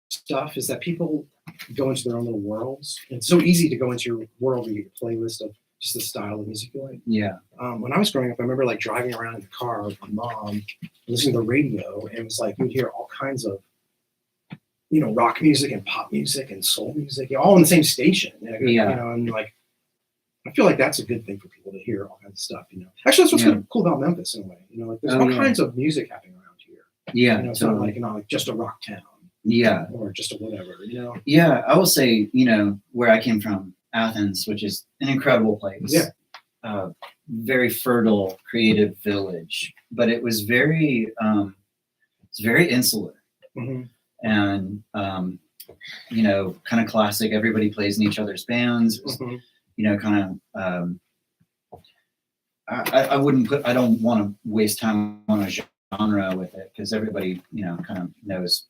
stuff is that people go into their own little worlds. And it's so easy to go into your world and get a playlist of just the style of music you like. Yeah, When I was growing up, I remember like driving around in the car with my mom, listening to the radio, and it was like you'd hear all kinds of, rock music and pop music and soul music, all on the same station. Yeah. And like, I feel like that's a good thing for people to hear all kinds of stuff. Actually, that's what's Yeah. cool about Memphis in a way. Like there's Oh, all yeah. kinds of music happening around here. yeah, It's not totally. like just a rock town Yeah, or just a whatever. yeah. I will say, where I came from, Athens, which is an incredible place. Yeah. Very fertile, creative village, but it was it's very insular. Mhm. And kind of classic. Everybody plays in each other's bands. It was, Mhm. kind of. I don't want to waste time on a genre with it because everybody, kind of knows.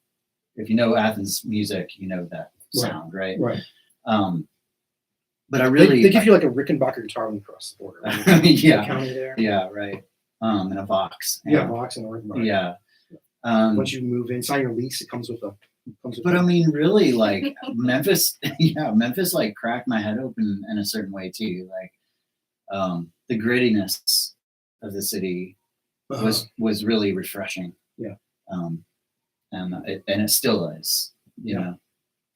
If you know Athens music, you know that sound, right? Right. But I They really, give you like a Rickenbacker guitar when you cross the border. Right? yeah, The county there. yeah, right. And a Vox. Yeah, Vox and a Rickenbacker. Yeah. Once you move in, sign your lease, it comes with a. But I mean, really, like Memphis, Memphis, like cracked my head open in a certain way too. Like, the grittiness of the city was really refreshing. Yeah. And it still is,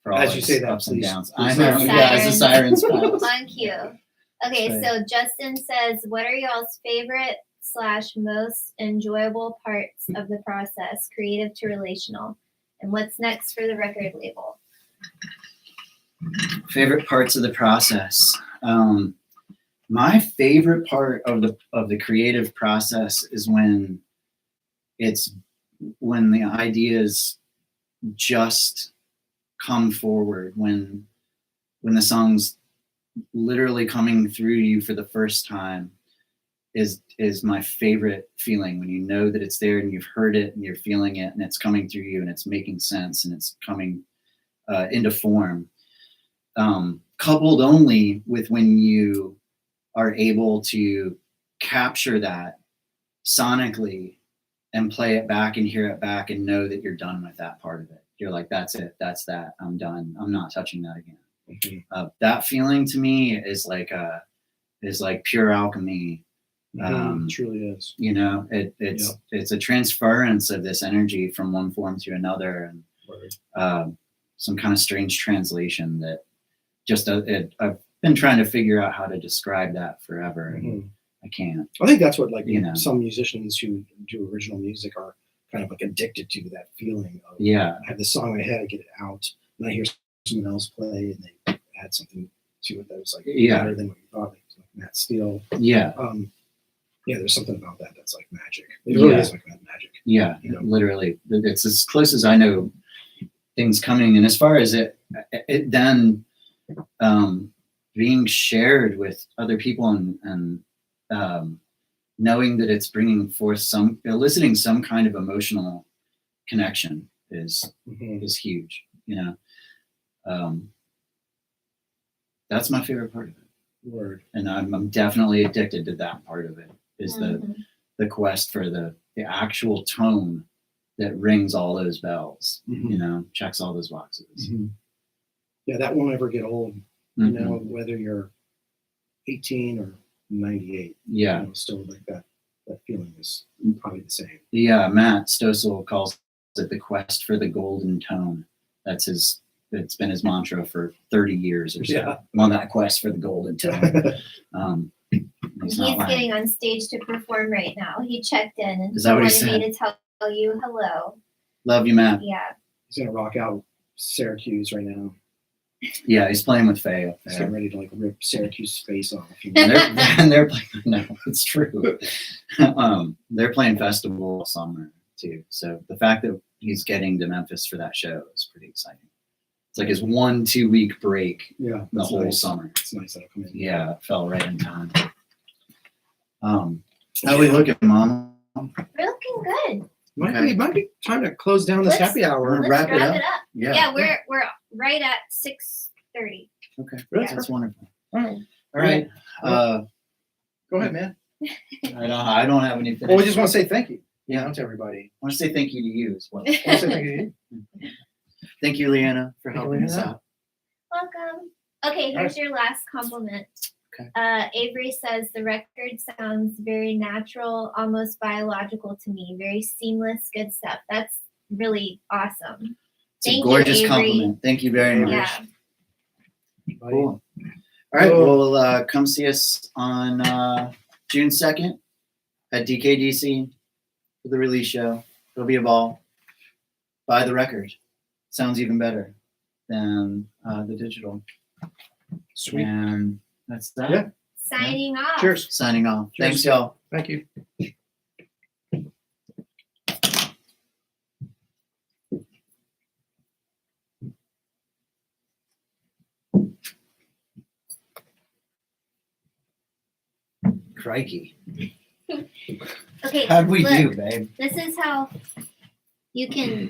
for all As you its say that, ups and please. downs. Please I know, say yeah, as the sirens. sirens pass. On cue. Okay, Right. so Justin says, what are y'all's favorite / most enjoyable parts of the process, creative to relational? And what's next for the record label? Favorite parts of the process. My favorite part of the creative process is when the ideas just come forward, when the song's literally coming through you for the first time is my favorite feeling, when you know that it's there and you've heard it and you're feeling it and it's coming through you and it's making sense and it's coming into form. Coupled only with when you are able to capture that sonically and play it back and hear it back and know that you're done with that part of it. You're like, that's it, that's that, I'm done, I'm not touching that again. Mhm. That feeling to me is like pure alchemy. It truly is. It's a transference of this energy from one form to another, and some kind of strange translation that just I've been trying to figure out how to describe that forever, and I can't. I think that's what some musicians who do original music are kind of like addicted to, that feeling of, Yeah, I have this song in my head, I get it out, and I hear someone else play and they add something to it that was like better than what you thought. Like Matt Steele. yeah, There's something about that that's like magic. It really is like magic. yeah. You know? Literally, it's as close as I know things coming. And as far as it then being shared with other people and knowing that it's bringing forth eliciting some kind of emotional connection is huge. That's my favorite part of it. Word. And I'm definitely addicted to that part of it, is the quest for the actual tone that rings all those bells, checks all those boxes. Yeah, that won't ever get old, whether you're 18 or 98. Yeah. Still like that feeling is probably the same. Yeah, Matt Stossel calls it the quest for the golden tone. It's been his mantra for 30 years or so. Yeah. I'm on that quest for the golden tone. He's He's not lying. getting on stage to perform right now. He checked in and Is that what he wanted me to tell you hello. Love you, Matt. Yeah. He's gonna rock out Syracuse right now. Yeah, he's playing with Faye up He's there. getting ready to like rip Syracuse face off. And they're playing. No, it's true. They're playing festival all summer too. So the fact that he's getting to Memphis for that show is pretty exciting. It's like his 1-2 week break Yeah, the that's whole nice. summer. It's nice that'll come in. Yeah, it fell right in time. How we looking, Mom? We're looking good. Might be time to close down this Let's- happy hour. Let's Wrap wrap it it up. up. Yeah. Yeah, we're right at 6:30. Okay. That's That's wonderful. All right. All right. Go ahead, man. I don't have any. Well, we just want to say thank you. Yeah. To everybody. I want to say thank you to you as well. I want to say thank you to you. Thank you, Leanna, for Thank you, helping us Leanna. out. Welcome. Okay, here's your last compliment. Okay. Avery says the record sounds very natural, almost biological to me. Very seamless, good stuff. That's really awesome. It's a Thank you, gorgeous Avery. compliment. Thank you very much. Yeah. Cool. All right. Cool. Well, come see us on June 2nd at DKDC for the release show. It'll be a ball. Buy the record. Sounds even better than the digital. Sweet. And that's that. Yeah. Signing off. Cheers. Signing off. Cheers. Thanks, y'all. Thank you. Crikey. Okay. How'd we look, do, babe? This is how you can